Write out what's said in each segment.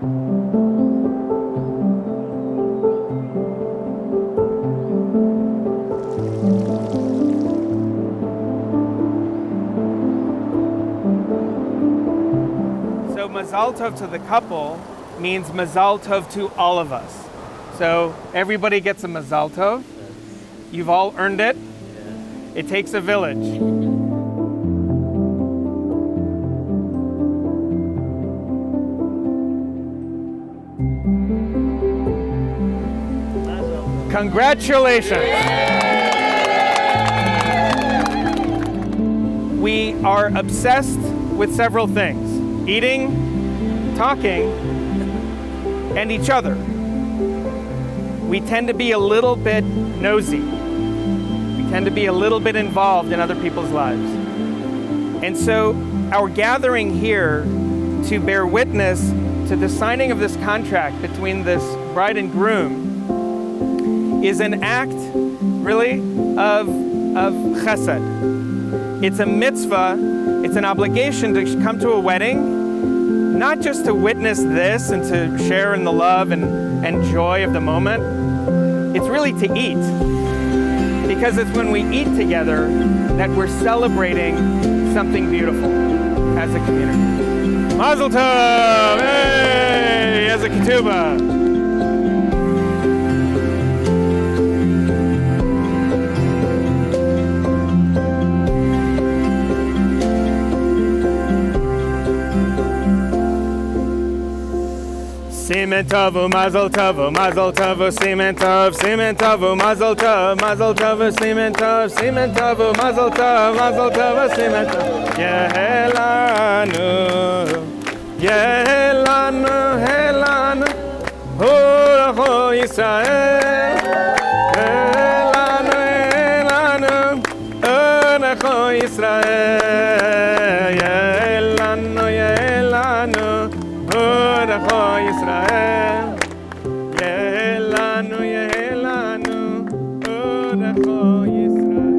So Mazal Tov to the couple means Mazal Tov to all of us. So everybody gets a Mazal Tov. You've all earned it. It takes a village. Congratulations. We are obsessed with several things: eating, talking, and each other. We tend to be a little bit nosy. We tend to be a little bit involved in other people's lives. And so our gathering here to bear witness to the signing of this contract between this bride and groom is an act, really, of chesed. It's a mitzvah, it's an obligation to come to a wedding, not just to witness this and to share in the love and joy of the moment. It's really to eat. Because it's when we eat together that we're celebrating something beautiful as a community. Mazel tov! Hey! As a ketubah. Simen tov, mazel tov, mazel tov, simen tov, mazel tov, simen tov, mazel tov, simen tov. Yehelanu, yehelanu, helanu, Hu Yisrael. Yehelanu, yehelanu, Hu Yisrael. Yehelanu, yehelanu, Hu Yisrael, Yehelanu, Yehelanu, Orecho Yisrael.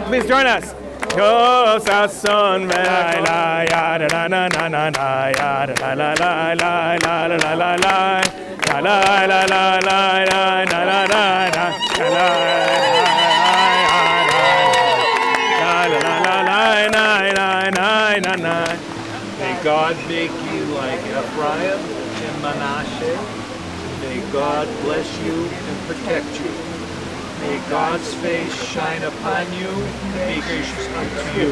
Please join us. Yo sason la ya da na na na na ya da la la la la la la la la la la la la la la la. May God make you like Ephraim and Manasseh. May God bless you and protect you. May God's face shine upon you and be gracious unto you.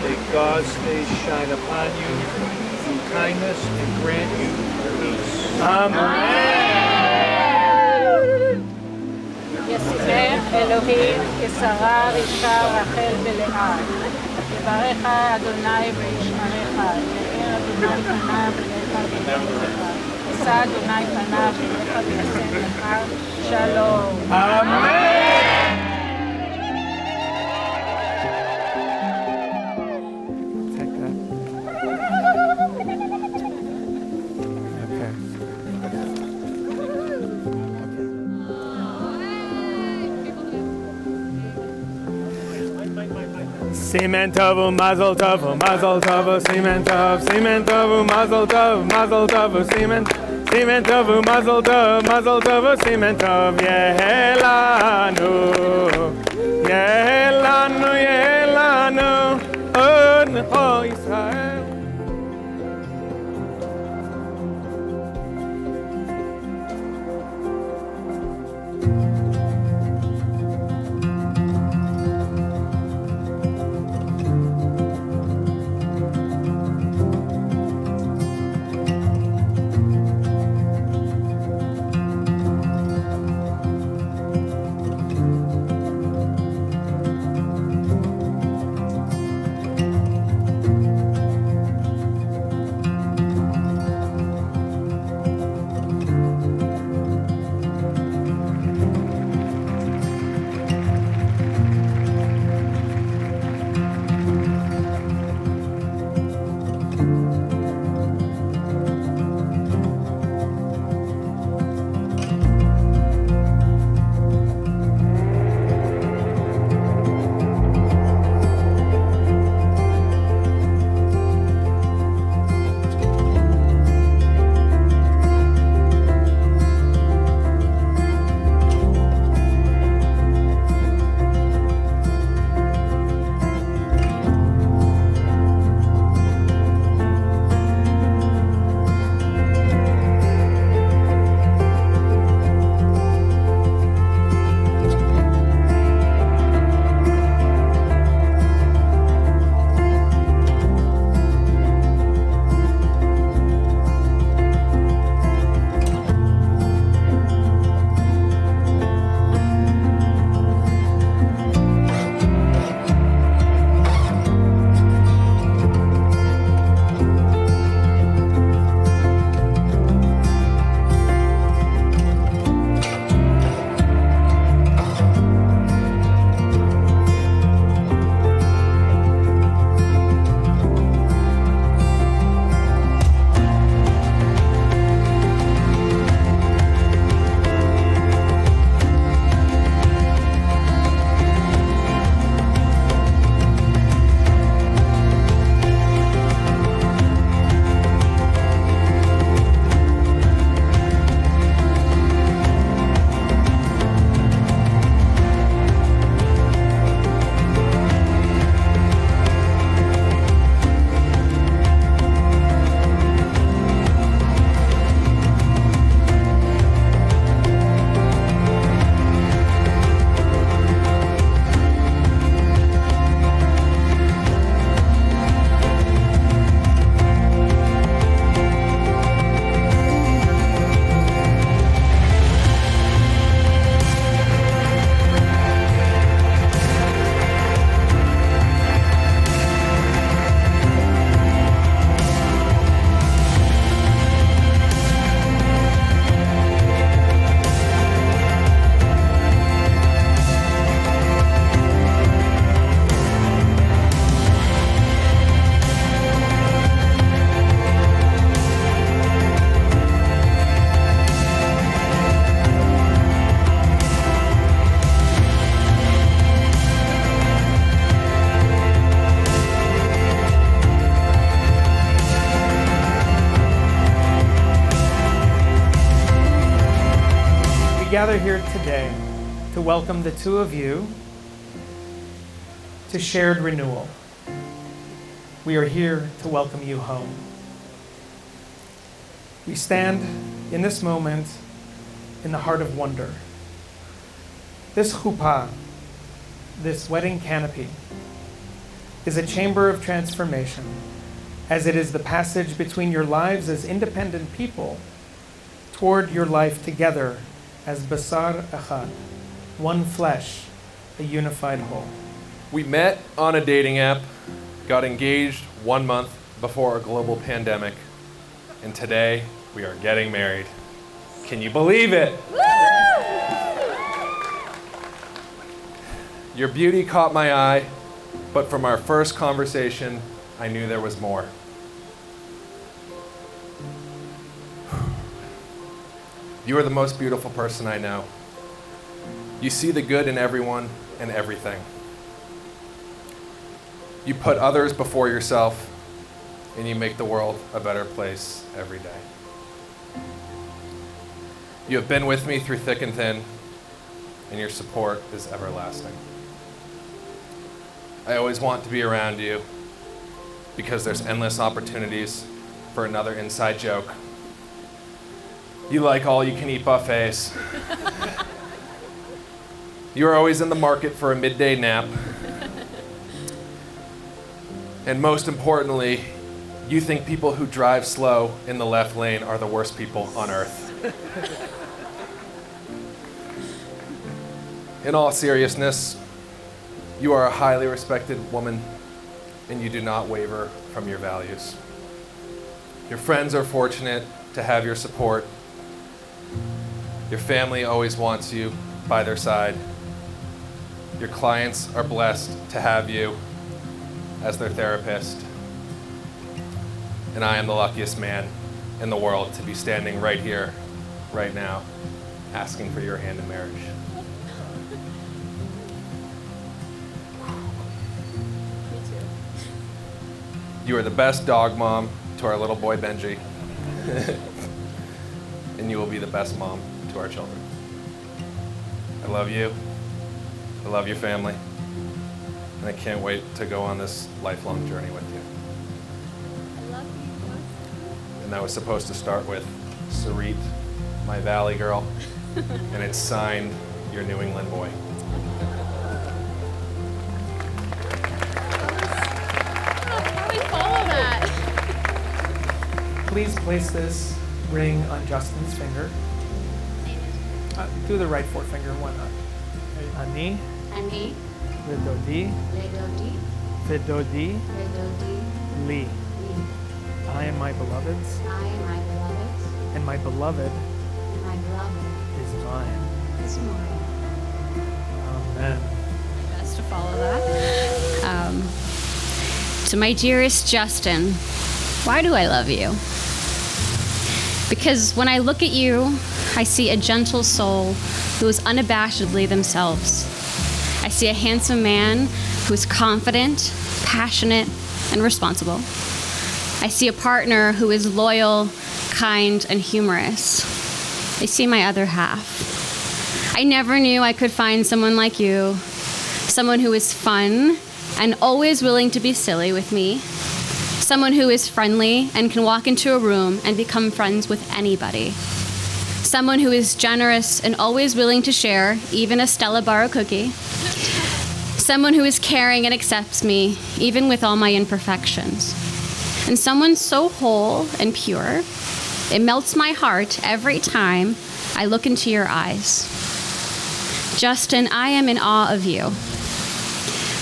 May God's face shine upon you, do kindness, and grant you peace. Amen. יסיתך אלוהים כשרה רבקה רחל ולאה. יברך אדוני וישמרך. יאר אדוני פניו אליך ויחנך. ושא אדוני פניו אליך וישם לך שלום. Amen. Take that. Okay. Simen tov, mazel tov, mazel tov, simen tov, mazel tov, simen tov, mazel tov, simen tov, yehelanu, yehelanu, yehelanu, Orecho Yisrael. gather here today to welcome the two of you to shared renewal. We are here to welcome you home. We stand in this moment in the heart of wonder. This chuppah, this wedding canopy, is a chamber of transformation, as it is the passage between your lives as independent people toward your life together as basar echad, one flesh, a unified whole. We met on a dating app, got engaged 1 month before a global pandemic, and today we are getting married. Can you believe it? Your beauty caught my eye, but from our first conversation, I knew there was more. You are the most beautiful person I know. You see the good in everyone and everything. You put others before yourself, and you make the world a better place every day. You have been with me through thick and thin, and your support is everlasting. I always want to be around you because there's endless opportunities for another inside joke. You like all-you-can-eat buffets. You are always in the market for a midday nap. And most importantly, you think people who drive slow in the left lane are the worst people on earth. In all seriousness, you are a highly respected woman, and you do not waver from your values. Your friends are fortunate to have your support. Your family always wants you by their side. Your clients are blessed to have you as their therapist. And I am the luckiest man in the world to be standing right here, right now, asking for your hand in marriage. You are the best dog mom to our little boy Benji. And you will be the best mom to our children. I love you. I love your family. And I can't wait to go on this lifelong journey with you. I love you. And that was supposed to start with Sarit, my Valley girl. And it's signed, your New England boy. How do we follow that? Please place this ring on Justin's finger. Do the right forefinger, why not? Ani, Ani, Vedodi, Redodi, Vedodi, Redodi, Li. Li. I am my beloved's, I am my beloved, and my beloved and my beloved is mine. is mine. Amen. Best to follow that. To my dearest Justin, why do I love you? Because when I look at you, I see a gentle soul who is unabashedly themselves. I see a handsome man who is confident, passionate, and responsible. I see a partner who is loyal, kind, and humorous. I see my other half. I never knew I could find someone like you, someone who is fun and always willing to be silly with me, someone who is friendly and can walk into a room and become friends with anybody, someone who is generous and always willing to share, even a Stella Bar cookie, someone who is caring and accepts me, even with all my imperfections, and someone so whole and pure, it melts my heart every time I look into your eyes. Justin, I am in awe of you.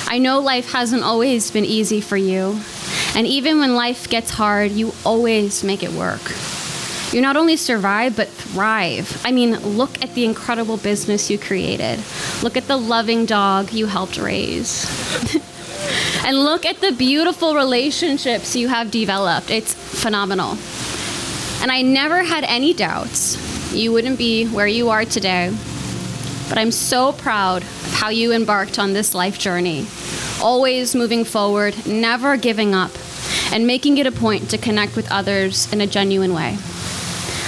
I know life hasn't always been easy for you, and even when life gets hard, you always make it work. You not only survive, but thrive. I mean, look at the incredible business you created. Look at the loving dog you helped raise. And look at the beautiful relationships you have developed. It's phenomenal. And I never had any doubts you wouldn't be where you are today. But I'm so proud of how you embarked on this life journey, always moving forward, never giving up, and making it a point to connect with others in a genuine way.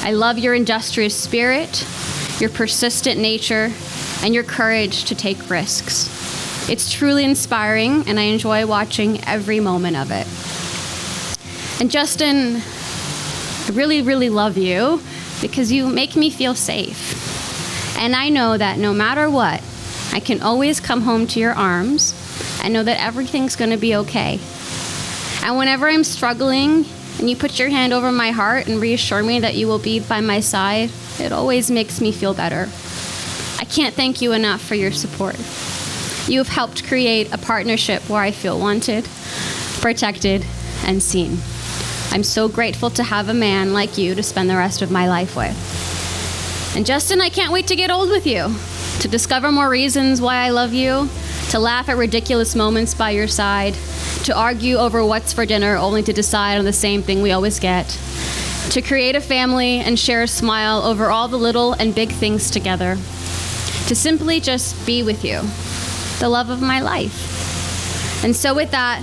I love your industrious spirit, your persistent nature, and your courage to take risks. It's truly inspiring, and I enjoy watching every moment of it. And Justin, I really, really love you because you make me feel safe. And I know that no matter what, I can always come home to your arms and know that everything's going to be okay. And whenever I'm struggling and you put your hand over my heart and reassure me that you will be by my side, it always makes me feel better. I can't thank you enough for your support. You have helped create a partnership where I feel wanted, protected, and seen. I'm so grateful to have a man like you to spend the rest of my life with. And Justin, I can't wait to get old with you, to discover more reasons why I love you, to laugh at ridiculous moments by your side, to argue over what's for dinner only to decide on the same thing we always get, to create a family and share a smile over all the little and big things together, to simply just be with you, the love of my life. And so with that,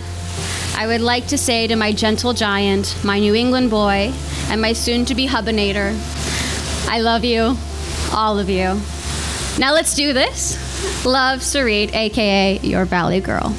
I would like to say to my gentle giant, my New England boy, and my soon-to-be hubinator, I love you, all of you. Now let's do this. Love, Sarit, aka your Valley Girl.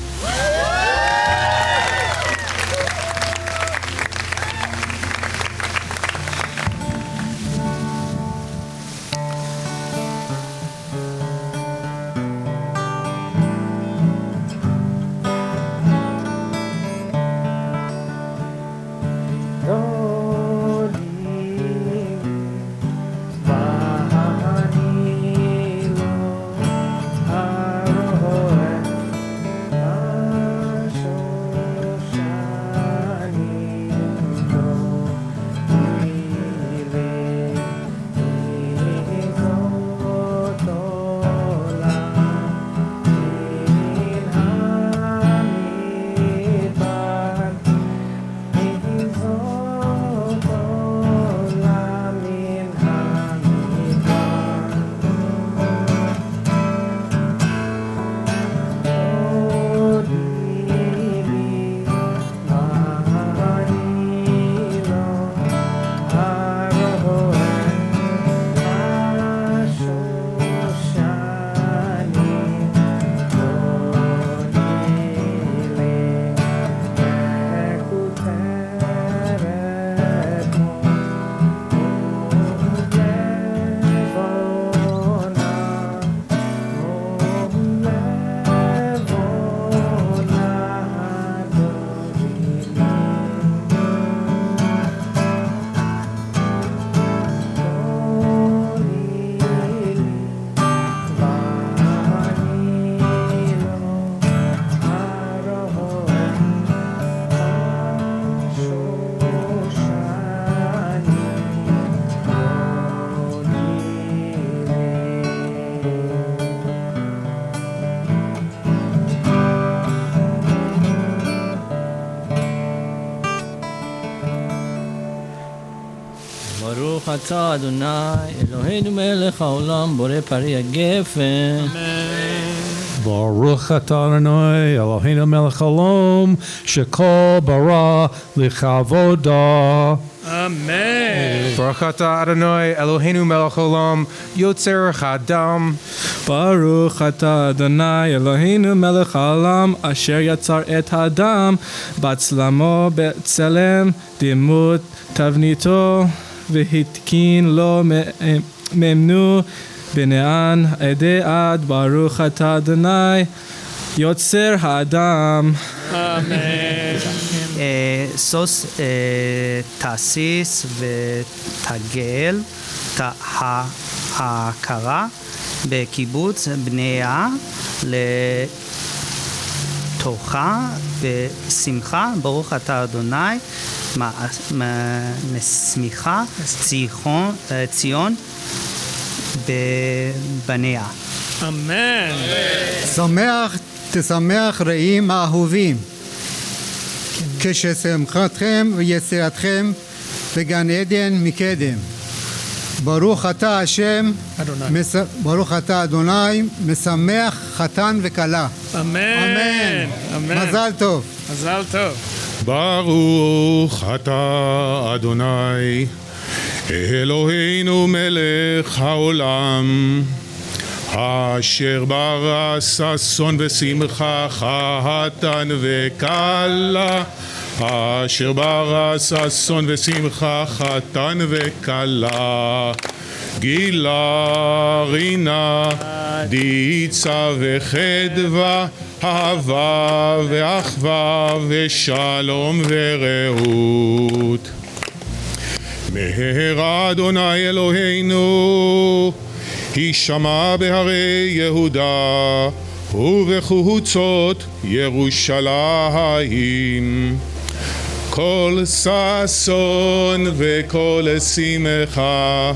ברוך אתה אדוני אלוהינו מלך העולם בורא פרי הגפן. ברוך אתה אדוני אלוהינו מלך העולם שכל ברא לכבודו. Amen. ברוך אתה אדוני אלוהינו מלך העולם יוצר האדם. ברוך אתה אדוני אלוהינו מלך העולם אשר יצר את האדם בצלמו בצלם דמות תבניתו והתקין לו ממנו בנען עדי עד. ברוך אתה אדוני יוצר האדם. Amen. סוס תסיס ותגל ההכרה בקיבוץ בניה לתוכה בשמחה. ברוך אתה אדוני משמיכה ציון בבניה. Amen. תשמח רעים האהובים, כששמחתכם ויצירתכם בגן עדן מקדם. ברוך אתה השם, ברוך אתה אדוני, משמח חתן וכלה. Amen. Amen. מזל טוב. Mazal tov. ברוך אתה אדוני אלוהינו מלך העולם, אשר ברא ששון ושמחה, חתן וכלה, אשר ברא ששון ושמחה, חתן וכלה, גילה, רינה, דיצה וחדווה, אהבה ואחווה ושלום ורעות. מהרה אדוני אלוהינו, הישמע בהרי יהודה ובחוצות ירושלים. כל ששון וכל שמחה,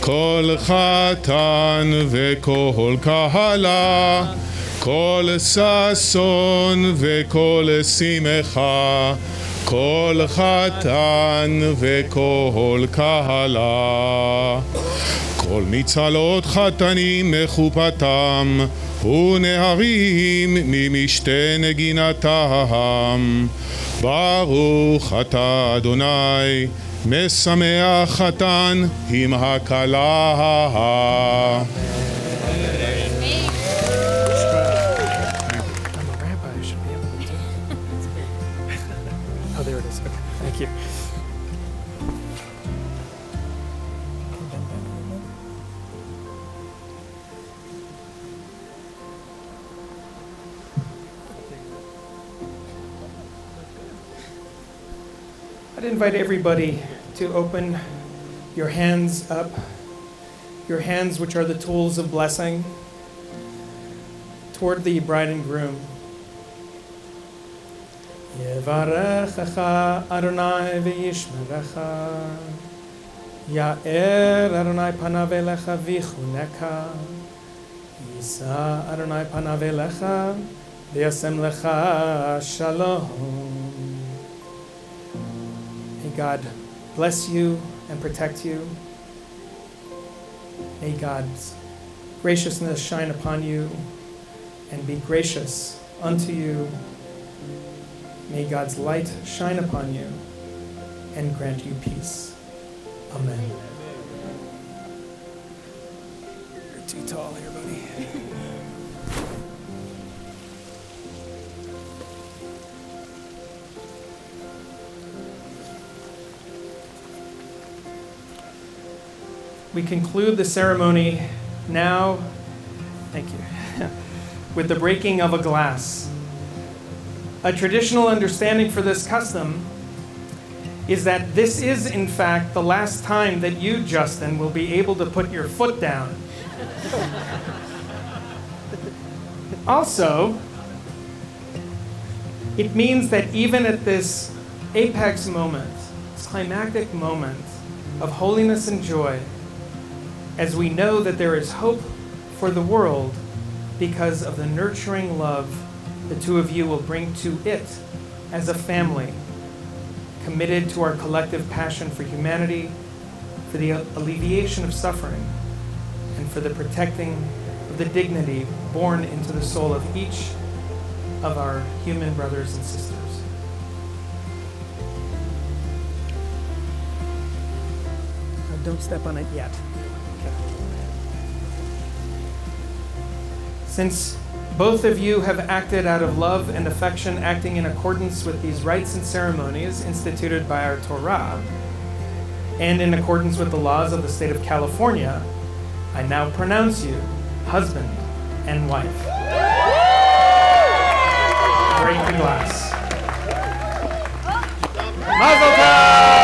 כל חתן וכל כלה, כל ששון וכל שמחה, כל חתן וכל כלה. כל מצלות חתנים מחופתם ונהרים ממשתה נגינתם. ברוך אתה אדוני משמח חתן עם הכלה. I'd invite everybody to open your hands up, your hands which are the tools of blessing, toward the bride and groom. Yevarechecha Adonai v'yishmerecha, Ya'er Adonai panav elecha v'chuneka, Yisa Adonai panav elecha v'yasem lecha shalom. May God bless you and protect you. May God's graciousness shine upon you and be gracious unto you. May God's light shine upon you and grant you peace. Amen. You're too tall here, buddy. We conclude the ceremony now, thank you, with the breaking of a glass. A traditional understanding for this custom is that this is, in fact, the last time that you, Justin, will be able to put your foot down. Also, it means that even at this apex moment, this climactic moment of holiness and joy, as we know that there is hope for the world because of the nurturing love the two of you will bring to it as a family, committed to our collective passion for humanity, for the alleviation of suffering, and for the protecting of the dignity born into the soul of each of our human brothers and sisters. Don't step on it yet. Since both of you have acted out of love and affection, acting in accordance with these rites and ceremonies instituted by our Torah, and in accordance with the laws of the state of California, I now pronounce you husband and wife. Break the glass. Mazel tov!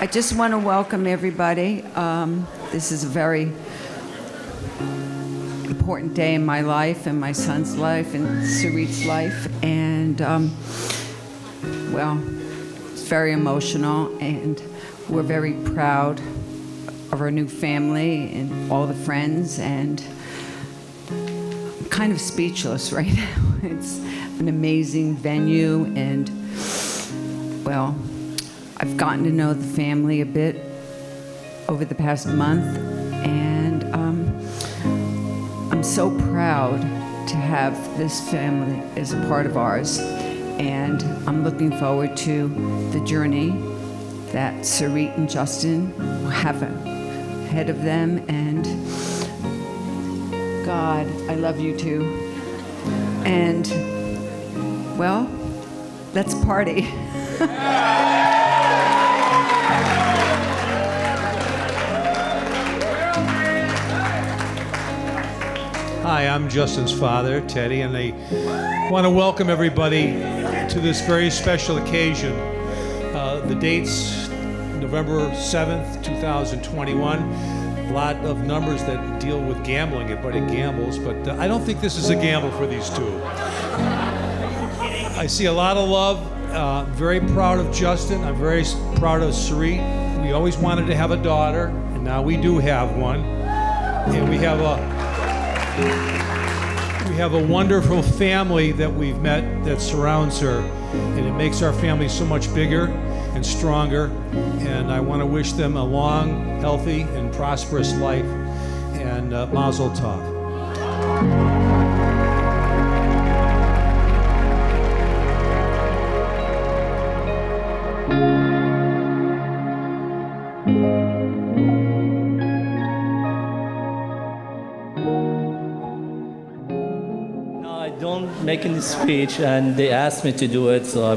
I just want to welcome everybody. This is a very important day in my life and my son's life and Sarit's life. And, well, it's very emotional, and we're very proud of our new family and all the friends, and I'm kind of speechless right now. It's an amazing venue, and, well, I've gotten to know the family a bit over the past month, and I'm so proud to have this family as a part of ours, and I'm looking forward to the journey that Sarit and Justin have ahead of them, and God, I love you too. And, well, let's party. Hi, I'm Justin's father, Teddy, and I want to welcome everybody to this very special occasion. The date's November 7th, 2021. A lot of numbers that deal with gambling. Everybody gambles, but I don't think this is a gamble for these two. I see a lot of love. Very proud of Justin. I'm very proud of Sarit. We always wanted to have a daughter, and now we do have one. And we have a wonderful family that we've met that surrounds her, and it makes our family so much bigger and stronger. And I want to wish them a long, healthy, and prosperous life. And Mazel Tov. Making the speech, and they asked me to do it, so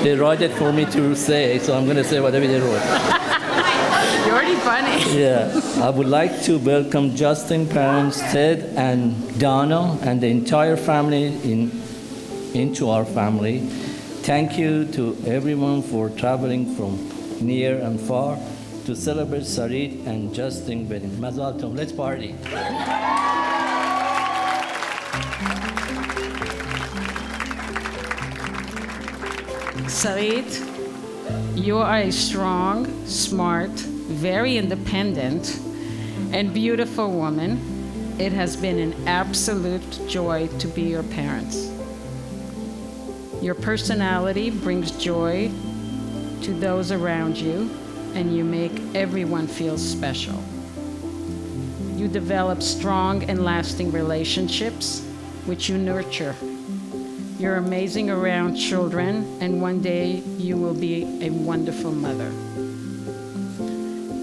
they wrote it for me to say, so I'm gonna say whatever they wrote. You're already funny. Yeah, I would like to welcome Justin, parents, Ted, and Donna, and the entire family into our family. Thank you to everyone for traveling from near and far to celebrate Sarit and Justin wedding. Mazel tov. Let's party. Sarit, you are a strong, smart, very independent, and beautiful woman. It has been an absolute joy to be your parents. Your personality brings joy to those around you, and you make everyone feel special. You develop strong and lasting relationships, which you nurture. You're amazing around children, and one day you will be a wonderful mother.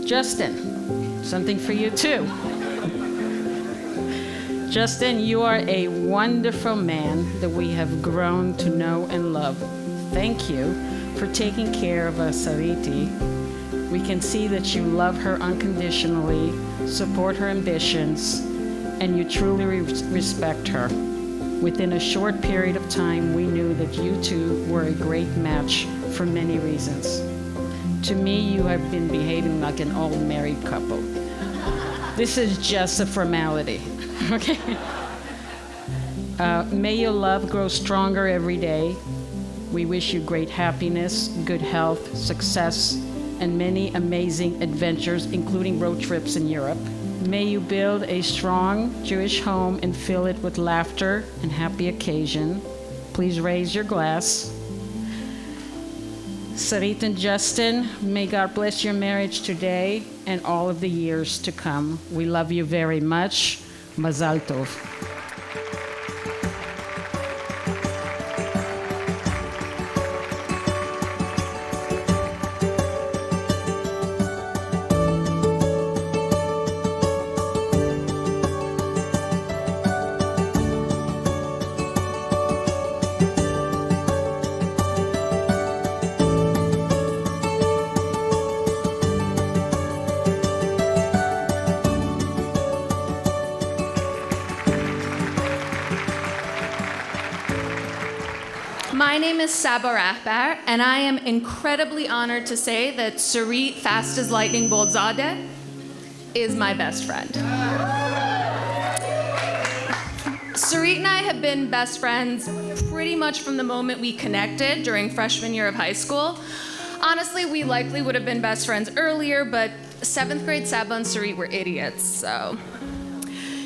Justin, something for you too. Justin, you are a wonderful man that we have grown to know and love. Thank you for taking care of us, Sariti. We can see that you love her unconditionally, support her ambitions, and you truly respect her. Within a short period of time, we knew that you two were a great match for many reasons. To me, you have been behaving like an old married couple. This is just a formality, okay? May your love grow stronger every day. We wish you great happiness, good health, success, and many amazing adventures, including road trips in Europe. May you build a strong Jewish home and fill it with laughter and happy occasion. Please raise your glass. Sarit and Justin, may God bless your marriage today and all of the years to come. We love you very much. Mazal tov. name is Saba Rahbar, and I am incredibly honored to say that Sarit Fast as Lightning Boldzadeh is my best friend. Sarit and I have been best friends pretty much from the moment we connected during freshman year of high school. Honestly, we likely would have been best friends earlier, but 7th grade Saba and Sarit were idiots, so.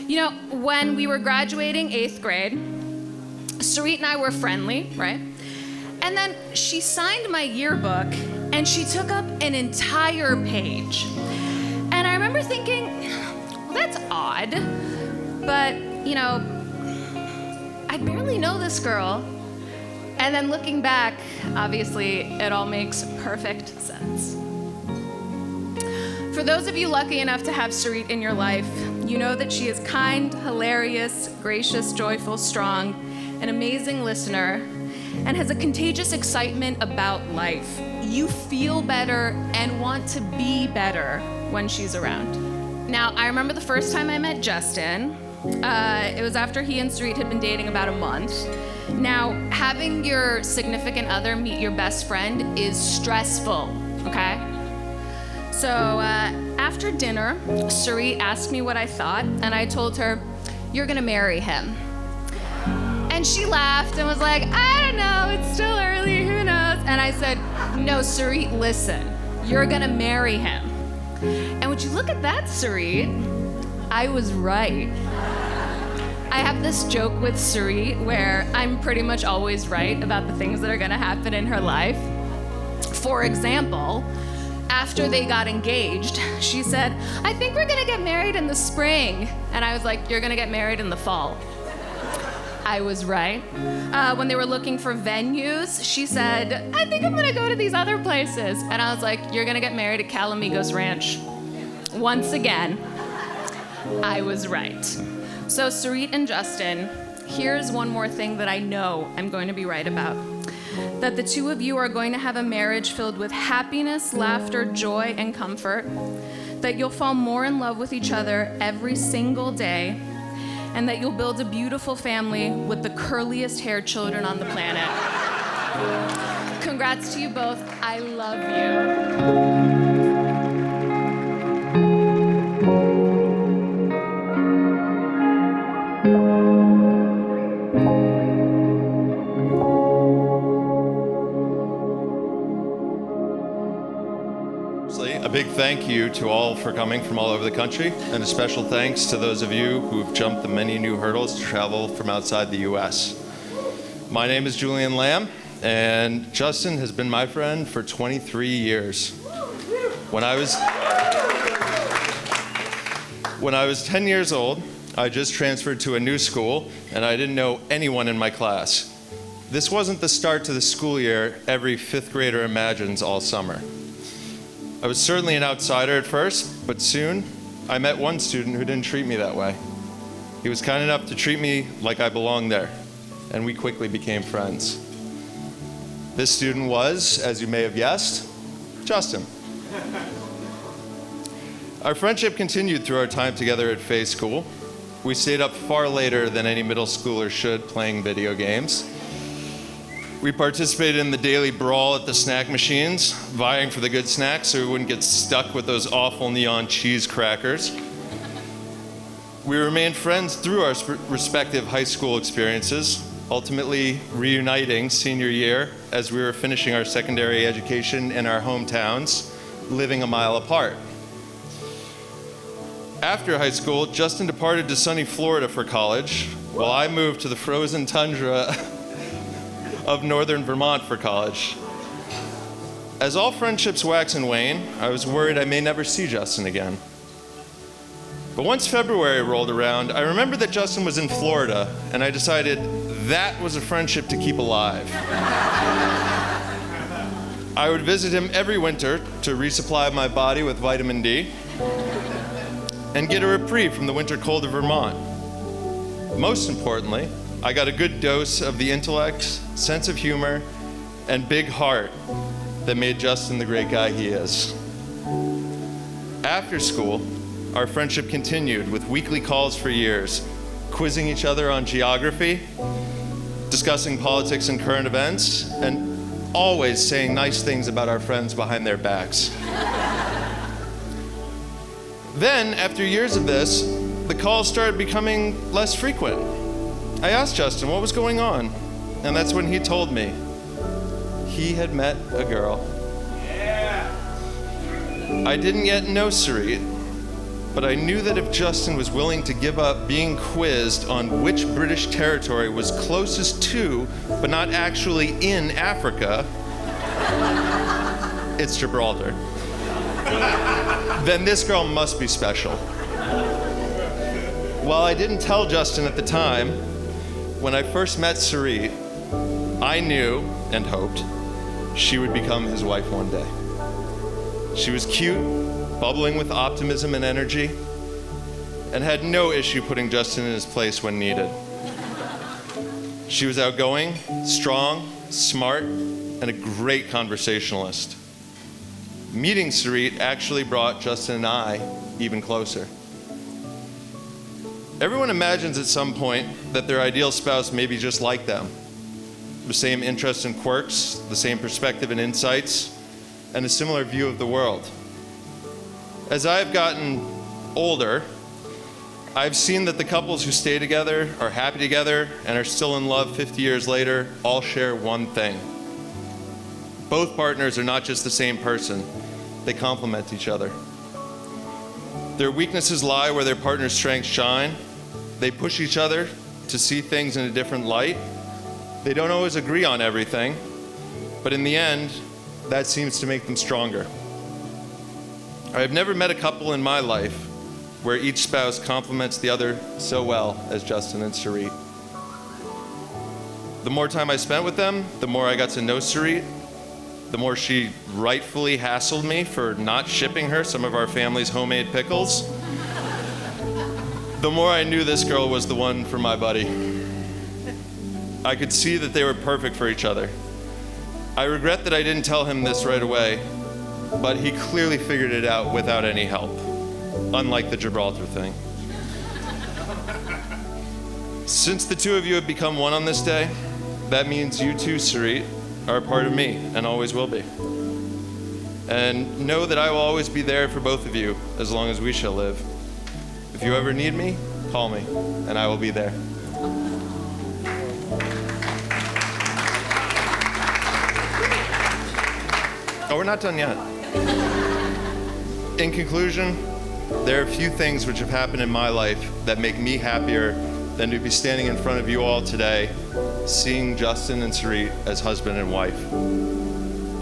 You know, when we were graduating 8th grade, Sarit and I were friendly, right? And then she signed my yearbook, and she took up an entire page. And I remember thinking, well, that's odd, but, you know, I barely know this girl. And then looking back, obviously, it all makes perfect sense. For those of you lucky enough to have Sarit in your life, you know that she is kind, hilarious, gracious, joyful, strong, an amazing listener, and has a contagious excitement about life. You feel better and want to be better when she's around. Now, I remember the first time I met Justin. It was after he and Sarit had been dating about a month. Now, having your significant other meet your best friend is stressful, okay? So after dinner, Sarit asked me what I thought, and I told her, "You're gonna marry him." And she laughed and was like, "I don't know, it's still early, who knows?" And I said, "No, Sarit, listen, you're gonna marry him." And would you look at that, Sarit? I was right. I have this joke with Sarit where I'm pretty much always right about the things that are gonna happen in her life. For example, after they got engaged, she said, "I think we're gonna get married in the spring." And I was like, "You're gonna get married in the fall." I was right. When they were looking for venues, she said, "I think I'm gonna go to these other places." And I was like, "You're gonna get married at Calamigos Ranch." Once again, I was right. So Sarit and Justin, here's one more thing that I know I'm going to be right about. That the two of you are going to have a marriage filled with happiness, laughter, joy, and comfort. That you'll fall more in love with each other every single day. And that you'll build a beautiful family with the curliest haired children on the planet. Congrats to you both. I love you. A big thank you to all for coming from all over the country, and a special thanks to those of you who have jumped the many new hurdles to travel from outside the U.S. My name is Julian Lamb, and Justin has been my friend for 23 years. When I was 10 years old, I just transferred to a new school, and I didn't know anyone in my class. This wasn't the start to the school year every fifth grader imagines all summer. I was certainly an outsider at first, but soon I met one student who didn't treat me that way. He was kind enough to treat me like I belonged there, and we quickly became friends. This student was, as you may have guessed, Justin. Our friendship continued through our time together at Faye School. We stayed up far later than any middle schooler should playing video games. We participated in the daily brawl at the snack machines, vying for the good snacks so we wouldn't get stuck with those awful neon cheese crackers. We remained friends through our respective high school experiences, ultimately reuniting senior year as we were finishing our secondary education in our hometowns, living a mile apart. After high school, Justin departed to sunny Florida for college, while I moved to the frozen tundra of northern Vermont for college. As all friendships wax and wane, I was worried I may never see Justin again. But once February rolled around, I remembered that Justin was in Florida, and I decided that was a friendship to keep alive. I would visit him every winter to resupply my body with vitamin D and get a reprieve from the winter cold of Vermont. Most importantly, I got a good dose of the intellect, sense of humor, and big heart that made Justin the great guy he is. After school, our friendship continued with weekly calls for years, quizzing each other on geography, discussing politics and current events, and always saying nice things about our friends behind their backs. Then, after years of this, the calls started becoming less frequent. I asked Justin what was going on, and that's when he told me he had met a girl. I didn't yet know Sarit, but I knew that if Justin was willing to give up being quizzed on which British territory was closest to, but not actually in Africa, it's Gibraltar, then this girl must be special. While I didn't tell Justin at the time, when I first met Sarit, I knew and hoped she would become his wife one day. She was cute, bubbling with optimism and energy, and had no issue putting Justin in his place when needed. She was outgoing, strong, smart, and a great conversationalist. Meeting Sarit actually brought Justin and I even closer. Everyone imagines at some point that their ideal spouse may be just like them. The same interests and quirks, the same perspective and insights, and a similar view of the world. As I've gotten older, I've seen that the couples who stay together, are happy together, and are still in love 50 years later all share one thing. Both partners are not just the same person, they complement each other. Their weaknesses lie where their partner's strengths shine. They push each other to see things in a different light. They don't always agree on everything, but in the end, that seems to make them stronger. I have never met a couple in my life where each spouse complements the other so well as Justin and Sarit. The more time I spent with them, the more I got to know Sarit, the more she rightfully hassled me for not shipping her some of our family's homemade pickles, the more I knew this girl was the one for my buddy. I could see that they were perfect for each other. I regret that I didn't tell him this right away, but he clearly figured it out without any help, unlike the Gibraltar thing. Since the two of you have become one on this day, that means you too, Sarit, are a part of me and always will be. And know that I will always be there for both of you as long as we shall live. If you ever need me, call me, and I will be there. Oh, we're not done yet. In conclusion, there are a few things which have happened in my life that make me happier than to be standing in front of you all today, seeing Justin and Sarit as husband and wife.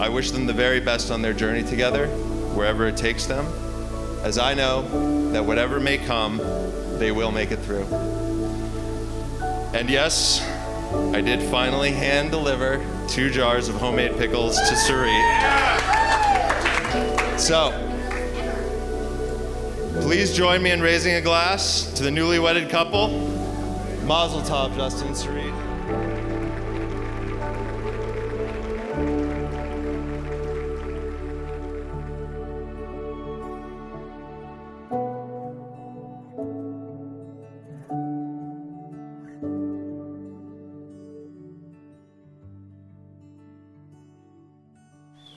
I wish them the very best on their journey together, wherever it takes them, as I know that whatever may come, they will make it through. And yes, I did finally hand deliver 2 jars of homemade pickles to Sarit. So, please join me in raising a glass to the newly wedded couple. Mazel tov, Justin and Sarit.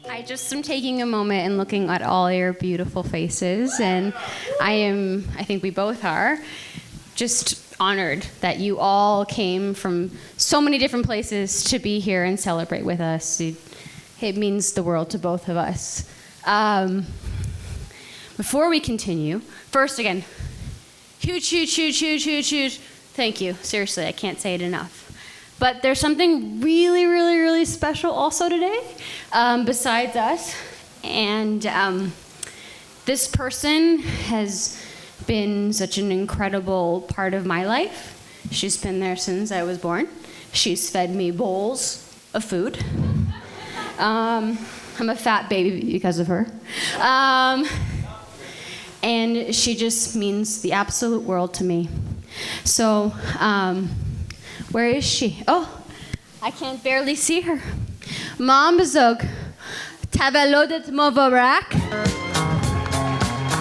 I just am taking a moment and looking at all your beautiful faces, and I think we both are, just honored that you all came from so many different places to be here and celebrate with us. It means the world to both of us. Before we continue, first again, huge thank you. Seriously, I can't say it enough. But there's something really, really, really special also today, besides us. And this person has been such an incredible part of my life. She's been there since I was born. She's fed me bowls of food. I'm a fat baby because of her. And she just means the absolute world to me. So, where is she? Oh, I can't barely see her. Mom Bezog, Tavalodet Movarak.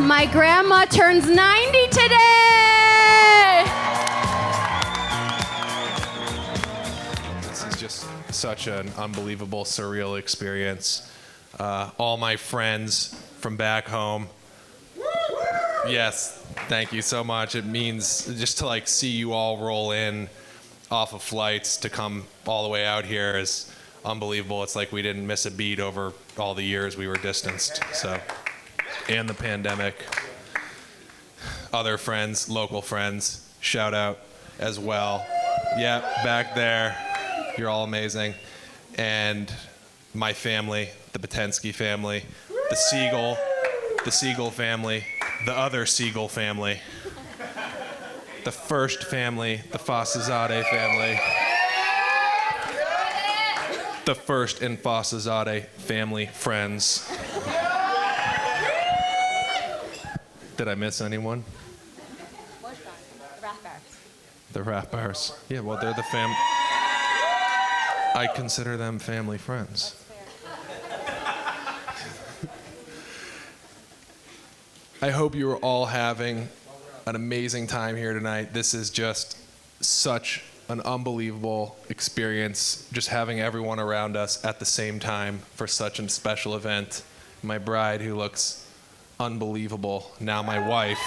My grandma turns 90 today. such an unbelievable, surreal experience. All my friends from back home. Yes, thank you so much. It means just to like see you all roll in off of flights to come all the way out here is unbelievable. It's like we didn't miss a beat over all the years we were distanced. So, and the pandemic. Other friends, local friends, shout out as well. Yeah, back there. You're all amazing. And my family, the Patensky family, the Siegel family, the other Siegel family, the first family, the Fossazade family, the first and Fossazade family friends. Did I miss anyone? The Rathbars. Yeah, well, they're the fam. I consider them family friends. I hope you are all having an amazing time here tonight. This is just such an unbelievable experience, just having everyone around us at the same time for such a special event. My bride, who looks unbelievable, now my wife.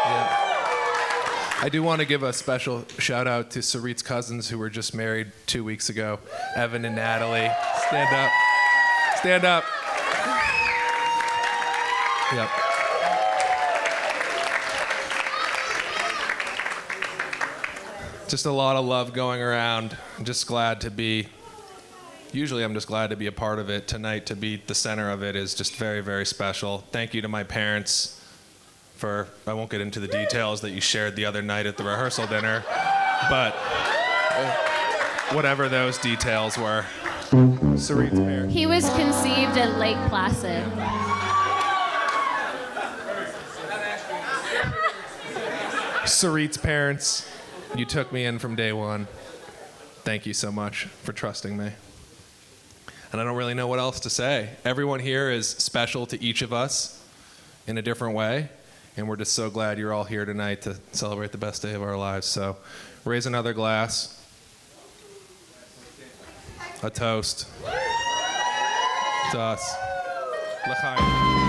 Yeah. I do want to give a special shout out to Sarit's cousins who were just married 2 weeks ago, Evan and Natalie. Stand up. Stand up. Yep. Just a lot of love going around. I'm just glad to be, usually I'm just glad to be a part of it. Tonight, to be the center of it is just very, very special. Thank you to my parents for, I won't get into the details that you shared the other night at the rehearsal dinner, but whatever those details were. Sarit's parents. He was conceived at Lake Placid. Sarit's parents, you took me in from day one. Thank you so much for trusting me. And I don't really know what else to say. Everyone here is special to each of us in a different way. And we're just so glad you're all here tonight to celebrate the best day of our lives. So raise another glass. A toast to us. L'chaim.